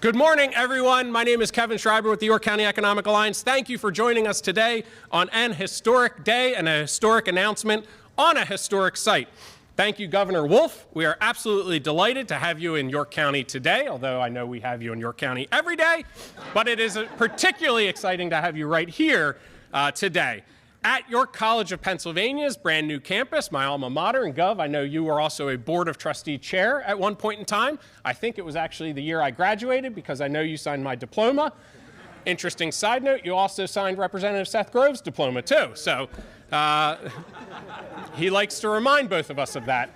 Good morning, everyone. My name is Kevin Schreiber with the York County Economic Alliance. Thank you for joining us today on an historic day and a historic announcement on a historic site. Thank you, Governor Wolf. We are absolutely delighted to have you in York County today, although I know we have you in York County every day, but it is particularly exciting to have you right here today. At York College of Pennsylvania's brand new campus, my alma mater, and Gov, I know you were also a Board of Trustee chair at one point in time. I think it was actually the year I graduated because I know you signed my diploma. Interesting side note, you also signed Representative Seth Grove's diploma too. So he likes to remind both of us of that.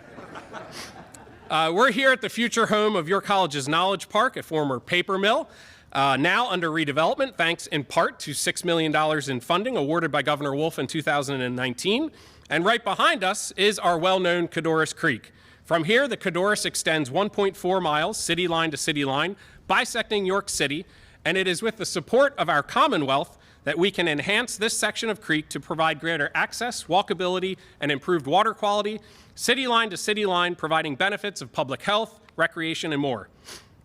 We're here at the future home of your college's Knowledge Park, a former paper mill. Now under redevelopment, thanks in part to $6 million in funding awarded by Governor Wolf in 2019. And right behind us is our well-known Codorus Creek. From here, the Codorus extends 1.4 miles, city line to city line, bisecting York City, and it is with the support of our Commonwealth that we can enhance this section of creek to provide greater access, walkability, and improved water quality, city line to city line, providing benefits of public health, recreation, and more.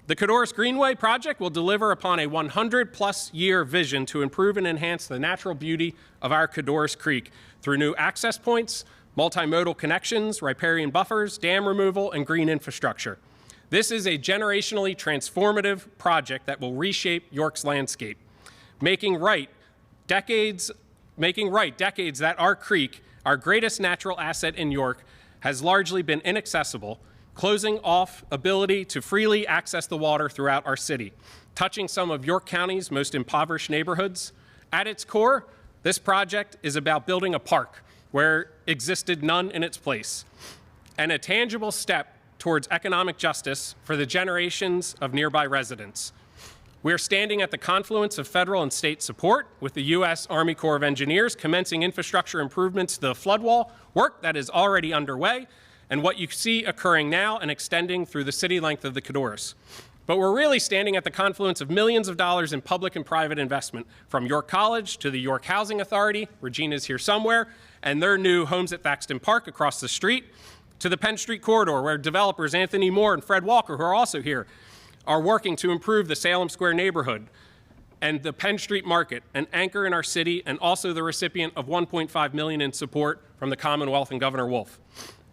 The Codorus Greenway project will deliver upon a 100-plus year vision to improve and enhance the natural beauty of our Codorus Creek through new access points, multimodal connections, riparian buffers, dam removal, and green infrastructure. This is a generationally transformative project that will reshape York's landscape, making right decades that our creek, our greatest natural asset in York, has largely been inaccessible, closing off ability to freely access the water throughout our city, touching some of York County's most impoverished neighborhoods. At its core, this project is about building a park where existed none in its place, and a tangible step towards economic justice for the generations of nearby residents. We are standing at the confluence of federal and state support, with the U.S. Army Corps of Engineers commencing infrastructure improvements to the flood wall, work that is already underway, and what you see occurring now and extending through the city length of the Codorus. But we're really standing at the confluence of millions of dollars in public and private investment, from York College to the York Housing Authority, Regina's here somewhere, and their new homes at Thaxton Park across the street, to the Penn Street corridor, where developers Anthony Moore and Fred Walker, who are also here, are working to improve the Salem Square neighborhood and the Penn Street Market, an anchor in our city, and also the recipient of $1.5 million in support from the Commonwealth and Governor Wolf.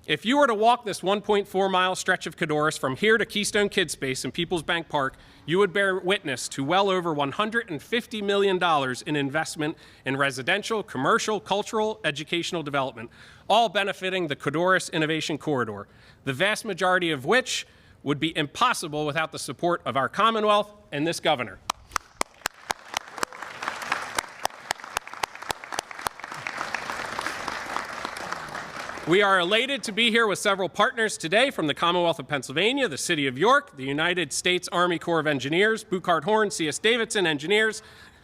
If you were to walk this 1.4-mile stretch of Codorus from here to Keystone Kid Space in Peoples Bank Park, you would bear witness to well over $150 million in investment in residential, commercial, cultural, educational development, all benefiting the Codorus Innovation Corridor, the vast majority of which would be impossible without the support of our Commonwealth and this governor. We are elated to be here with several partners today from the Commonwealth of Pennsylvania, the City of York, the United States Army Corps of Engineers, Buchard Horn, C.S. Davidson Engineers.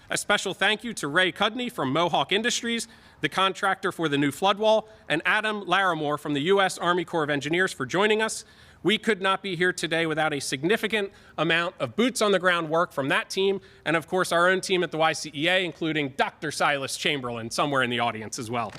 A special thank you to Ray Cudney from Mohawk Industries, the contractor for the new flood wall, and Adam Larimore from the U.S. Army Corps of Engineers for joining us. We could not be here today without a significant amount of boots on the ground work from that team, and of course our own team at the YCEA, including Dr. Silas Chamberlain, somewhere in the audience as well.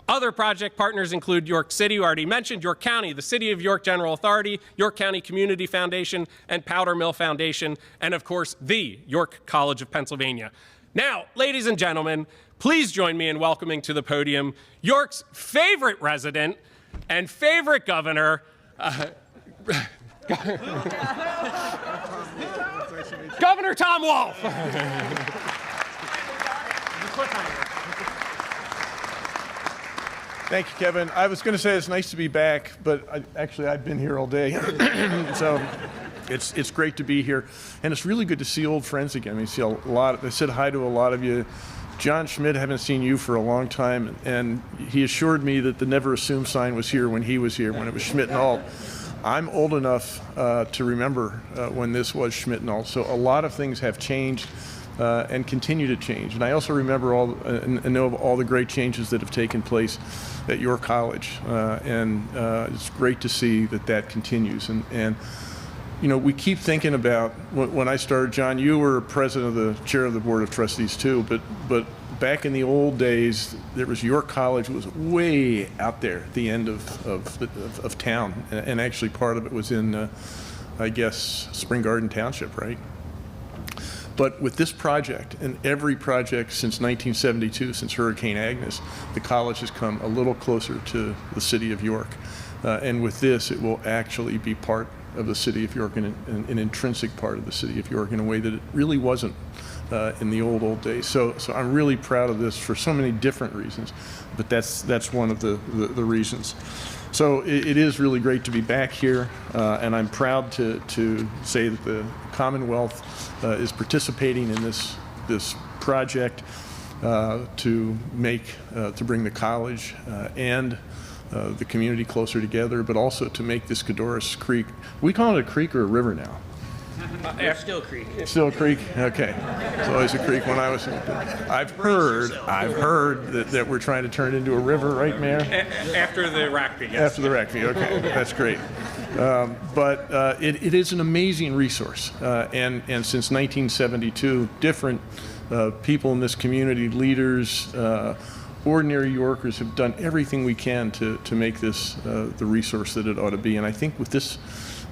Other project partners include York City, who I already mentioned, York County, the City of York General Authority, York County Community Foundation, and Powder Mill Foundation, and of course, the York College of Pennsylvania. Now, ladies and gentlemen, please join me in welcoming to the podium York's favorite resident and favorite governor, Governor Tom Wolf. Thank you, Kevin. I was going to say it's nice to be back, but I've been here all day. So it's great to be here. And it's really good to see old friends again. I see a lot. I said hi to a lot of you. John Schmidt, haven't seen you for a long time, and he assured me that the Never Assume sign was here when he was here, when it was Schmidt and Alt. I'm old enough to remember when this was Schmidt and Alt. So a lot of things have changed and continue to change. And I also remember and know of all the great changes that have taken place at your college. It's great to see that continues. And you know, we keep thinking about, when I started, John, you were president of the chair of the Board of Trustees too, but back in the old days, there was York College was way out there at the end of town. And actually part of it was in I guess, Spring Garden Township, right? But with this project and every project since 1972, since Hurricane Agnes, the college has come a little closer to the city of York. And with this, it will actually be part of the city of York, and an intrinsic part of the city of York in a way that it really wasn't in the old days. So I'm really proud of this for so many different reasons, but that's one of the reasons. So it is really great to be back here, and I'm proud to say that the Commonwealth is participating in this project to bring the college and the community closer together, but also to make this Codorus Creek. We call it a creek or a river now? Still a creek. Still a creek? Okay. It's always a creek when I was. I've heard that we're trying to turn it into a river, right, Mayor? After the RACP, yes. After the RACP, okay. That's great. But it is an amazing resource. And since 1972, different people in this community, leaders, ordinary Yorkers have done everything we can to make this the resource that it ought to be. And I think with this,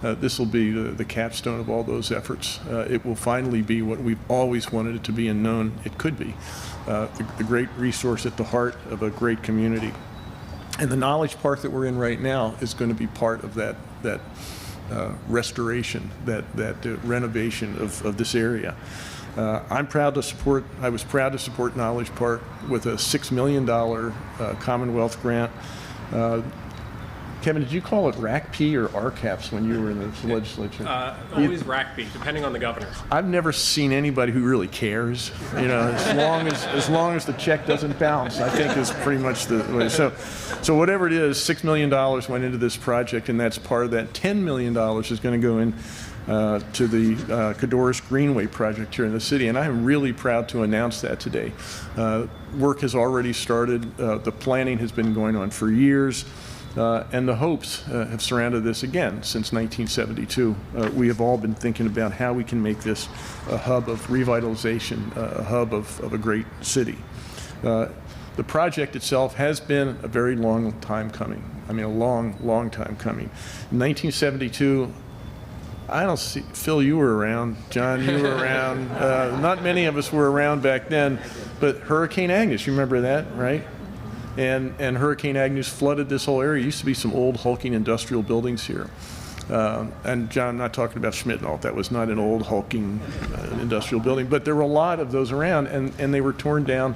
this will be the capstone of all those efforts. It will finally be what we've always wanted it to be and known it could be, the great resource at the heart of a great community. And the Knowledge Park that we're in right now is going to be part of that restoration, that renovation of this area. I was proud to support Knowledge Park with a $6 million Commonwealth grant. Kevin, did you call it RACP or RCAPS when you were in the legislature? Always RACP, depending on the governor. I've never seen anybody who really cares. You know, as long as the check doesn't bounce, I think is pretty much the way. So whatever it is, $6 million went into this project, and that's part of that. $10 million is going to go in to the Codorus Greenway project here in the city, and I'm really proud to announce that today. Work has already started. The planning has been going on for years. And the hopes have surrounded this again since 1972. We have all been thinking about how we can make this a hub of revitalization, a hub of a great city. The project itself has been a very long time coming. I mean, a long time coming. In 1972, I don't see, Phil, you were around, John, you were around. Not many of us were around back then, but Hurricane Agnes, you remember that, right? And Hurricane Agnes flooded this whole area. It used to be some old hulking industrial buildings here. And John, I'm not talking about Schmidt-Alt. That was not an old hulking industrial building. But there were a lot of those around, and they were torn down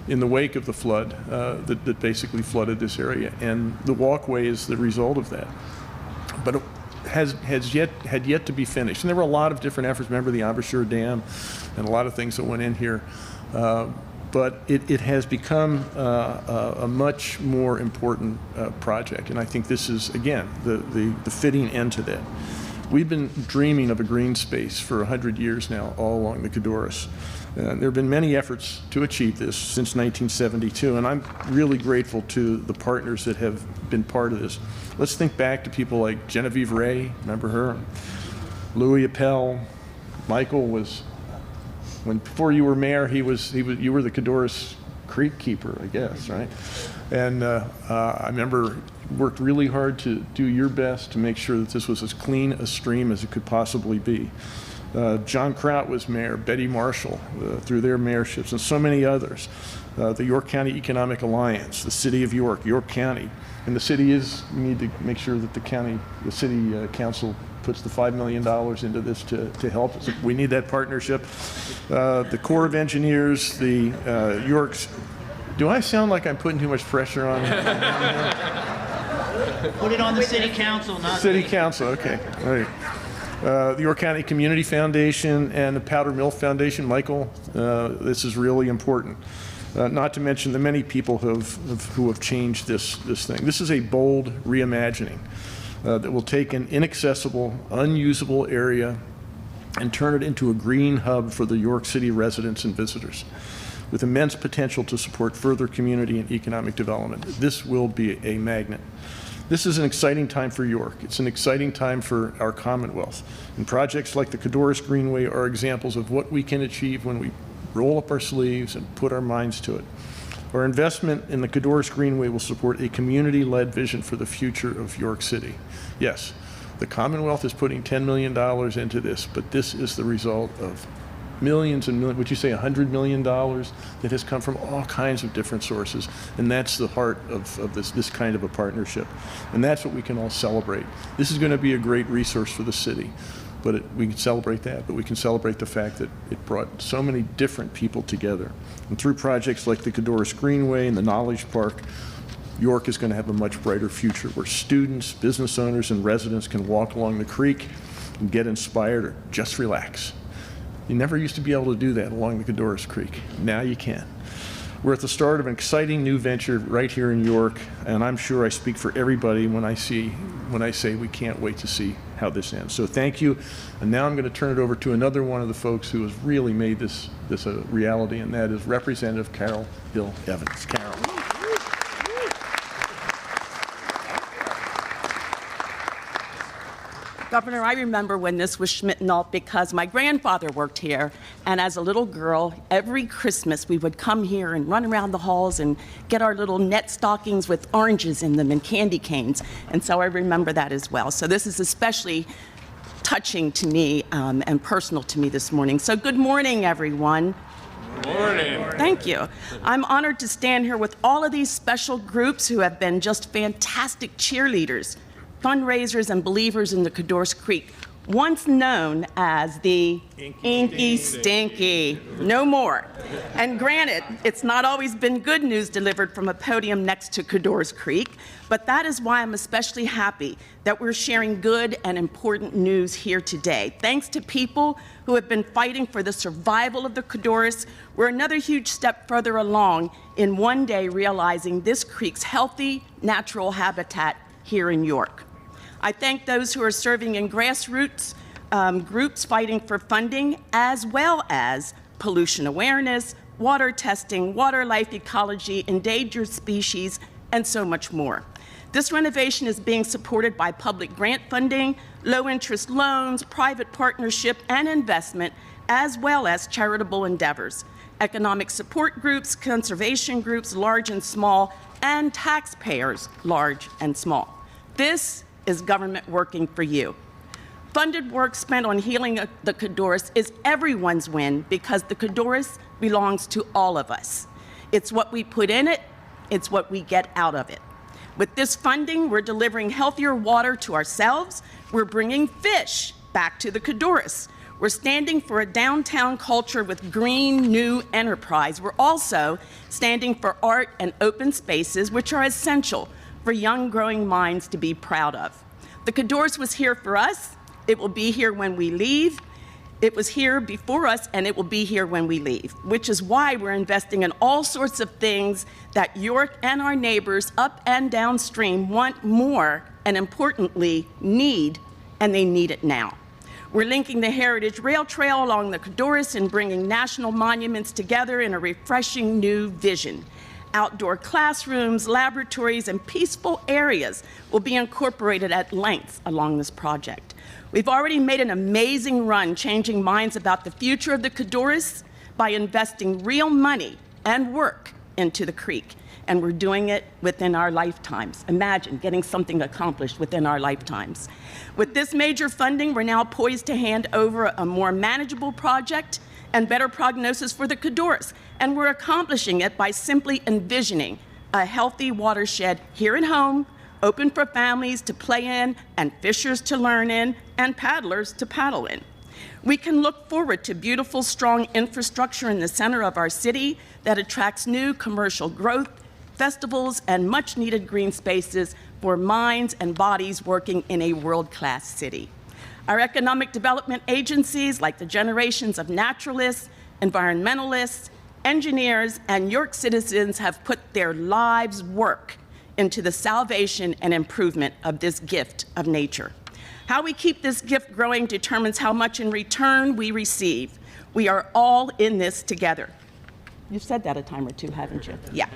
in the wake of the flood that basically flooded this area. And the walkway is the result of that. But it had yet to be finished. And there were a lot of different efforts. Remember the Abershire Dam and a lot of things that went in here. But it has become a much more important project, and I think this is, again, the fitting end to that. We've been dreaming of a green space for 100 years now, all along the Codorus. There have been many efforts to achieve this since 1972, and I'm really grateful to the partners that have been part of this. Let's think back to people like Genevieve Ray, remember her? Louis Appel. Michael was, before you were mayor, you were the Codorus Creek keeper, I guess, right? And I remember you worked really hard to do your best to make sure that this was as clean a stream as it could possibly be. John Kraut was mayor, Betty Marshall through their mayorships, and so many others. The York County Economic Alliance, the City of York, York County, and the city we need to make sure that the city council puts the $5 million into this to help us. We need that partnership. The Corps of Engineers, the York's. Do I sound like I'm putting too much pressure on? Put it on the city council, not City council, okay. All right. The York County Community Foundation and the Powder Mill Foundation. Michael, this is really important. Not to mention the many people who have changed this thing. This is a bold reimagining that will take an inaccessible, unusable area and turn it into a green hub for the York City residents and visitors, with immense potential to support further community and economic development. This will be a magnet. This is an exciting time for York. It's an exciting time for our Commonwealth. And projects like the Codorus Greenway are examples of what we can achieve when we roll up our sleeves and put our minds to it. Our investment in the Codorus Greenway will support a community-led vision for the future of York City. Yes, The Commonwealth is putting $10 million into this, but this is the result of millions and millions, would you say $100 million that has come from all kinds of different sources. And that's the heart of this kind of a partnership. And that's what we can all celebrate. This is going to be a great resource for the city. But we can celebrate that, but we can celebrate the fact that it brought so many different people together. And through projects like the Codorus Greenway and the Knowledge Park, York is going to have a much brighter future where students, business owners, and residents can walk along the creek and get inspired or just relax. You never used to be able to do that along the Codorus Creek. Now you can. We're at the start of an exciting new venture right here in York, and I'm sure I speak for everybody when I say we can't wait to see how this ends. So thank you, and now I'm going to turn it over to another one of the folks who has really made this a reality, and that is Representative Carol Hill Evans. Carol. Governor, I remember when this was Schmidt-Nault because my grandfather worked here, and as a little girl, every Christmas we would come here and run around the halls and get our little net stockings with oranges in them and candy canes, and so I remember that as well. So this is especially touching to me and personal to me this morning. So good morning, everyone. Good morning. Thank you. I'm honored to stand here with all of these special groups who have been just fantastic cheerleaders, fundraisers, and believers in the Codorus Creek, once known as the Inky Stinky. No more. And granted, it's not always been good news delivered from a podium next to Codorus Creek, but that is why I'm especially happy that we're sharing good and important news here today. Thanks to people who have been fighting for the survival of the Codorus, we're another huge step further along in one day realizing this creek's healthy, natural habitat here in York. I thank those who are serving in grassroots groups fighting for funding, as well as pollution awareness, water testing, water life ecology, endangered species, and so much more. This renovation is being supported by public grant funding, low-interest loans, private partnership and investment, as well as charitable endeavors, economic support groups, conservation groups, large and small, and taxpayers, large and small. This is government working for you. Funded work spent on healing the Codorus is everyone's win because the Codorus belongs to all of us. It's what we put in it, it's what we get out of it. With this funding, we're delivering healthier water to ourselves, we're bringing fish back to the Codorus. We're standing for a downtown culture with green new enterprise. We're also standing for art and open spaces, which are essential for young growing minds to be proud of. The Codorus was here for us, it will be here when we leave, it was here before us, and it will be here when we leave, which is why we're investing in all sorts of things that York and our neighbors up and downstream want more, and importantly, need, and they need it now. We're linking the Heritage Rail Trail along the Codorus and bringing national monuments together in a refreshing new vision. Outdoor classrooms, laboratories, and peaceful areas will be incorporated at length along this project. We've already made an amazing run changing minds about the future of the Codorus by investing real money and work into the creek, and we're doing it within our lifetimes. Imagine getting something accomplished within our lifetimes. With this major funding, we're now poised to hand over a more manageable project and better prognosis for the Codorus, and we're accomplishing it by simply envisioning a healthy watershed here at home, open for families to play in and fishers to learn in and paddlers to paddle in. We can look forward to beautiful, strong infrastructure in the center of our city that attracts new commercial growth, festivals, and much-needed green spaces for minds and bodies working in a world-class city. Our economic development agencies, like the generations of naturalists, environmentalists, engineers, and York citizens have put their lives' work into the salvation and improvement of this gift of nature. How we keep this gift growing determines how much in return we receive. We are all in this together. You've said that a time or two, haven't you? Yeah.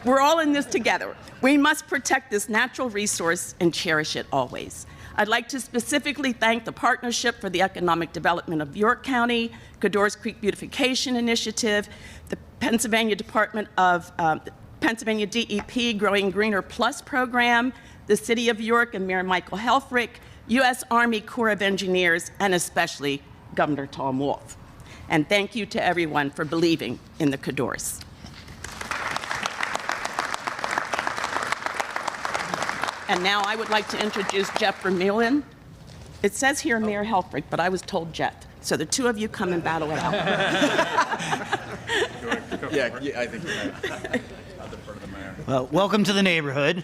We're all in this together. We must protect this natural resource and cherish it always. I'd like to specifically thank the Partnership for the Economic Development of York County, Codorus Creek Beautification Initiative, the Pennsylvania Department of Pennsylvania DEP Growing Greener Plus program, the City of York and Mayor Michael Helfrich, U.S. Army Corps of Engineers, and especially Governor Tom Wolf. And thank you to everyone for believing in the Codorus. And now I would like to introduce Jeff Vermeulen. It says here Mayor Helfrich, but I was told Jeff. So the two of you come and battle it out. Yeah, I think you're right. Well, welcome to the neighborhood.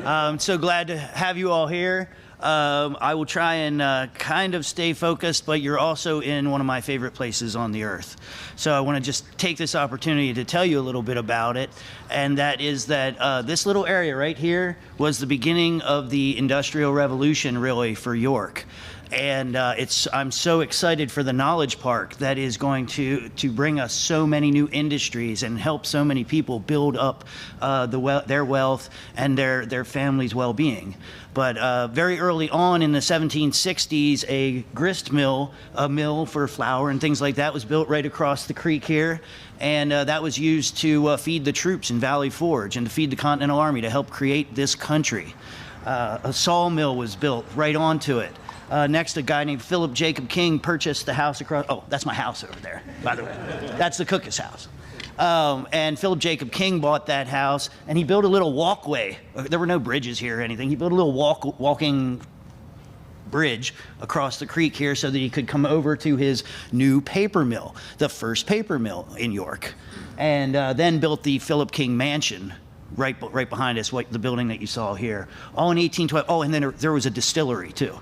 I'm so glad to have you all here. I will try and kind of stay focused, but you're also in one of my favorite places on the earth. So I want to just take this opportunity to tell you a little bit about it, and that is that this little area right here was the beginning of the Industrial Revolution, really, for York. And I'm so excited for the Knowledge Park that is going to bring us so many new industries and help so many people build up their wealth and their family's well-being. But very early on in the 1760s, a grist mill, a mill for flour and things like that, was built right across the creek here. And that was used to feed the troops in Valley Forge and to feed the Continental Army to help create this country. A sawmill was built right onto it. Next, a guy named Philip Jacob King purchased the house across. Oh, that's my house over there, by the way. That's the Cook's house. And Philip Jacob King bought that house, and he built a little walkway. There were no bridges here or anything. He built a little walking bridge across the creek here so that he could come over to his new paper mill, the first paper mill in York, and then built the Philip King Mansion right behind us, the building that you saw here, all in 1812. Oh, and then there was a distillery too.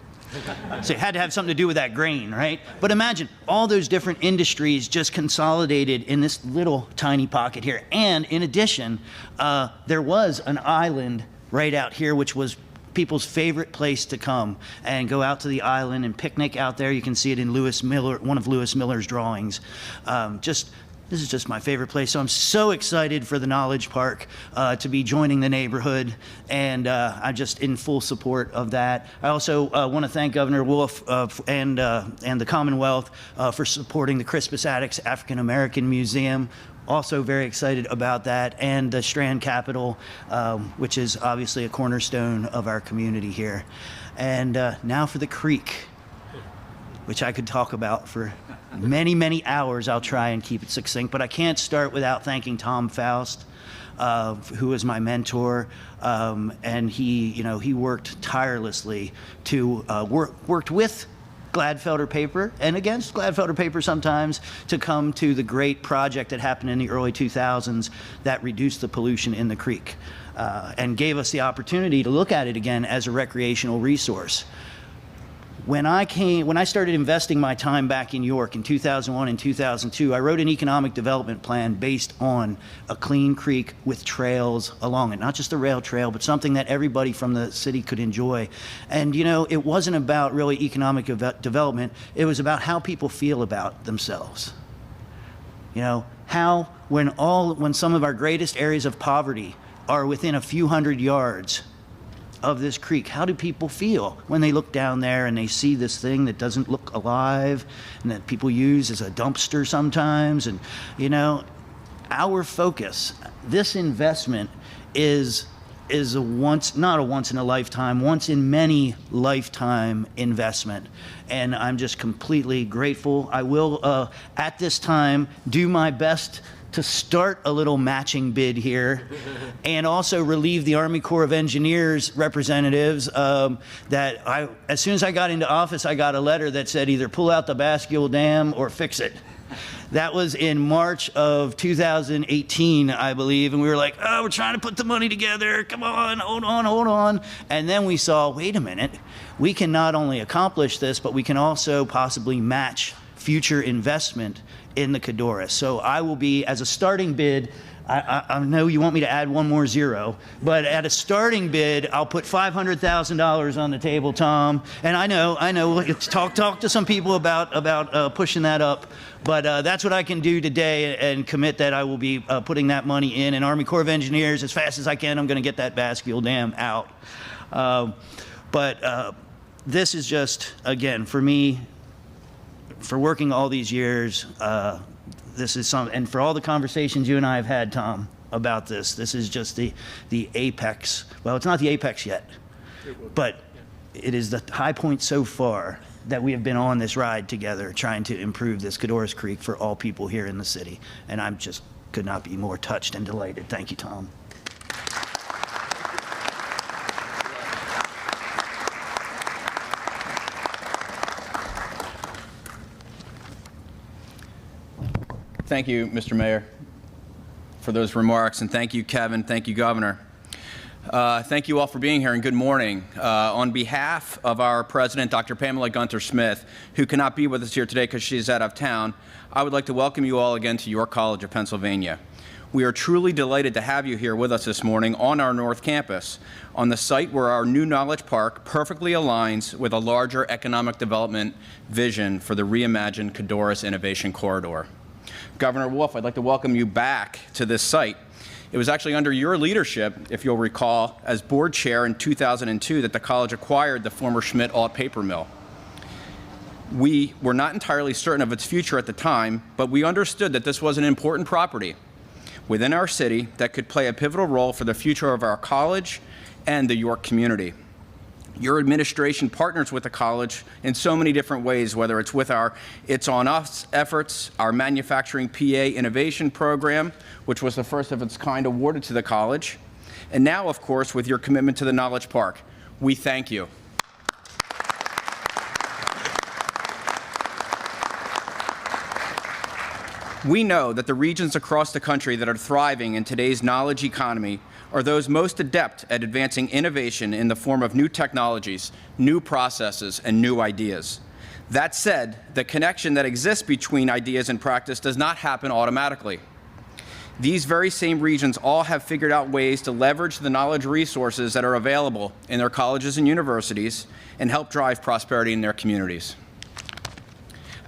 So it had to have something to do with that grain, right? But imagine all those different industries just consolidated in this little tiny pocket here. And in addition, there was an island right out here, which was people's favorite place to come and go out to the island and picnic out there. You can see it in one of Lewis Miller's drawings. This is just my favorite place. So I'm so excited for the Knowledge Park to be joining the neighborhood, and I'm just in full support of that. I also want to thank Governor Wolf and the Commonwealth for supporting the Crispus Attucks African American Museum. Also very excited about that, and the Strand Capitol, which is obviously a cornerstone of our community here. And now for the creek, which I could talk about for many, many hours. I'll try and keep it succinct, but I can't start without thanking Tom Faust, who was my mentor, and he worked tirelessly to worked with Gladfelder Paper and against Gladfelder Paper sometimes to come to the great project that happened in the early 2000s that reduced the pollution in the creek and gave us the opportunity to look at it again as a recreational resource. When I started investing my time back in York in 2001 and 2002, I wrote an economic development plan based on a clean creek with trails along it, not just a rail trail, but something that everybody from the city could enjoy. And it wasn't about really economic development. It was about how people feel about themselves. How when some of our greatest areas of poverty are within a few hundred yards of this creek, how do people feel when they look down there and they see this thing that doesn't look alive and that people use as a dumpster sometimes? And our focus, this investment is not a once in a lifetime, once in many lifetime investment. And I'm just completely grateful. I will at this time do my best to start a little matching bid here and also relieve the Army Corps of Engineers representatives that as soon as I got into office, I got a letter that said either pull out the Bascule Dam or fix it. That was in March of 2018, I believe, and we were like, oh, we're trying to put the money together, come on, hold on. And then we saw, wait a minute, we can not only accomplish this, but we can also possibly match future investment in the Codorus. So I will be, as a starting bid, I know you want me to add one more zero, but at a starting bid, I'll put $500,000 on the table, Tom. And I know, talk to some people about pushing that up, but that's what I can do today and commit that I will be putting that money in. And Army Corps of Engineers, as fast as I can, I'm going to get that Bascule Dam out. But this is just, again, for me, for working all these years, this is and for all the conversations you and I have had, Tom, about this is just the apex. Well, it's not the apex yet, but it is the high point so far that we have been on this ride together trying to improve this Codorus Creek for all people here in the city. And I'm just could not be more touched and delighted. Thank you, Tom. Thank you, Mr. Mayor, for those remarks, and thank you, Kevin. Thank you, Governor. Thank you all for being here, and good morning. On behalf of our president, Dr. Pamela Gunter-Smith, who cannot be with us here today because she's out of town, I would like to welcome you all again to York College of Pennsylvania. We are truly delighted to have you here with us this morning on our North Campus, on the site where our new Knowledge Park perfectly aligns with a larger economic development vision for the reimagined Codorus Innovation Corridor. Governor Wolf, I'd like to welcome you back to this site. It was actually under your leadership, if you'll recall, as board chair in 2002 that the college acquired the former Schmidt Alt paper mill. We were not entirely certain of its future at the time, but we understood that this was an important property within our city that could play a pivotal role for the future of our college and the York community. Your administration partners with the college in so many different ways, whether it's with our It's On Us efforts, our Manufacturing PA Innovation Program, which was the first of its kind awarded to the college, and now, of course, with your commitment to the Knowledge Park. We thank you. We know that the regions across the country that are thriving in today's knowledge economy are those most adept at advancing innovation in the form of new technologies, new processes, and new ideas. That said, the connection that exists between ideas and practice does not happen automatically. These very same regions all have figured out ways to leverage the knowledge resources that are available in their colleges and universities and help drive prosperity in their communities.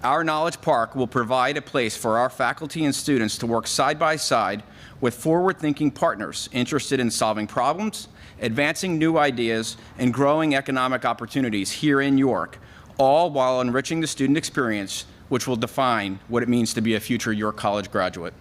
Our Knowledge Park will provide a place for our faculty and students to work side by side with forward-thinking partners interested in solving problems, advancing new ideas, and growing economic opportunities here in York, all while enriching the student experience, which will define what it means to be a future York College graduate.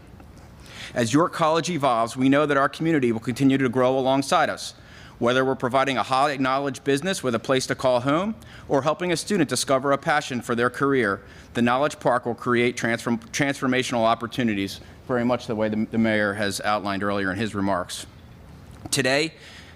As York College evolves, we know that our community will continue to grow alongside us, whether we're providing a high knowledge business with a place to call home or helping a student discover a passion for their career. The Knowledge Park will create transformational opportunities, very much the way the mayor has outlined earlier in his remarks. Today,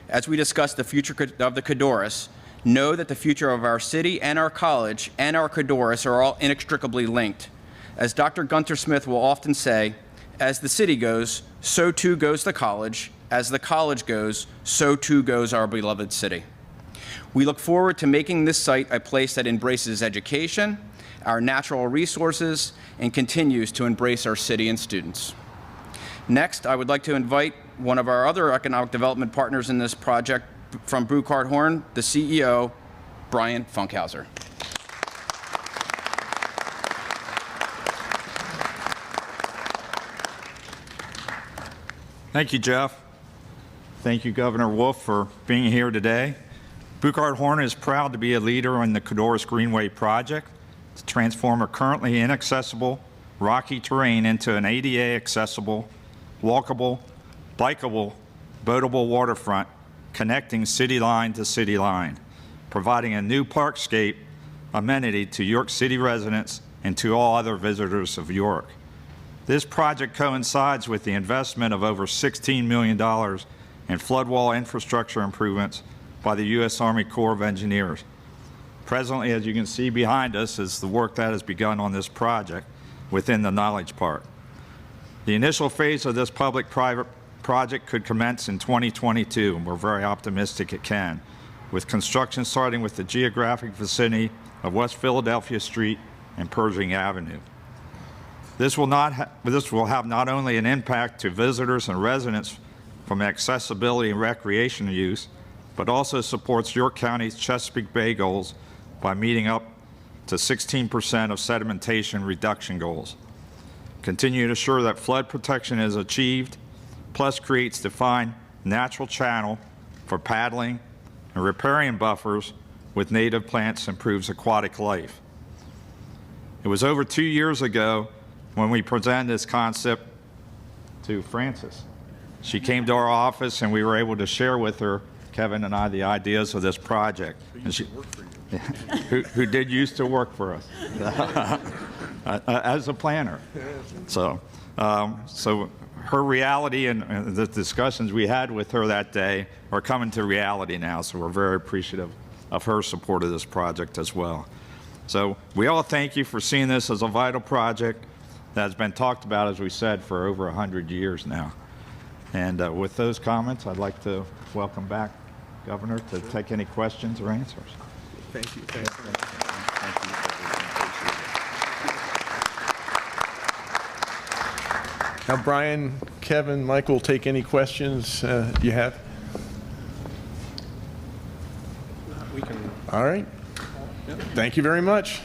as we discuss the future of the Codorus, know that the future of our city and our college and our Codorus are all inextricably linked. As Dr. Gunter-Smith will often say, as the city goes, so too goes the college. As the college goes, so too goes our beloved city. We look forward to making this site a place that embraces education, our natural resources, and continues to embrace our city and students. Next, I would like to invite one of our other economic development partners in this project from Burkhardt Horn, the CEO, Brian Funkhauser. Thank you, Jeff. Thank you, Governor Wolf, for being here today. Burkhardt Horn is proud to be a leader in the Codorus Greenway project to transform a currently inaccessible, rocky terrain into an ADA accessible, walkable, bikeable, boatable waterfront connecting city line to city line, providing a new parkscape amenity to York City residents and to all other visitors of York. This project coincides with the investment of over $16 million in flood wall infrastructure improvements by the U.S. Army Corps of Engineers. Presently, as you can see behind us, is the work that has begun on this project within the Knowledge Park. The initial phase of this public-private project could commence in 2022, and we're very optimistic it can, with construction starting with the geographic vicinity of West Philadelphia Street and Pershing Avenue. This will have not only an impact to visitors and residents from accessibility and recreational use, but also supports York County's Chesapeake Bay goals by meeting up to 16% of sedimentation reduction goals. Continue to ensure that flood protection is achieved, plus creates defined natural channel for paddling and riparian buffers with native plants improves aquatic life. It was over 2 years ago when we presented this concept to Frances. She came to our office and we were able to share with her Kevin and I the ideas of this project. Who did used to work for us as a planner. So her reality and the discussions we had with her that day are coming to reality now, so we're very appreciative of her support of this project as well. So we all thank you for seeing this as a vital project that has been talked about, as we said, for over 100 years now. And with those comments, I'd like to welcome back Governor to take any questions or answers. Thank you. Now, Brian, Kevin, Michael, take any questions you have. We can. All right. Thank you very much.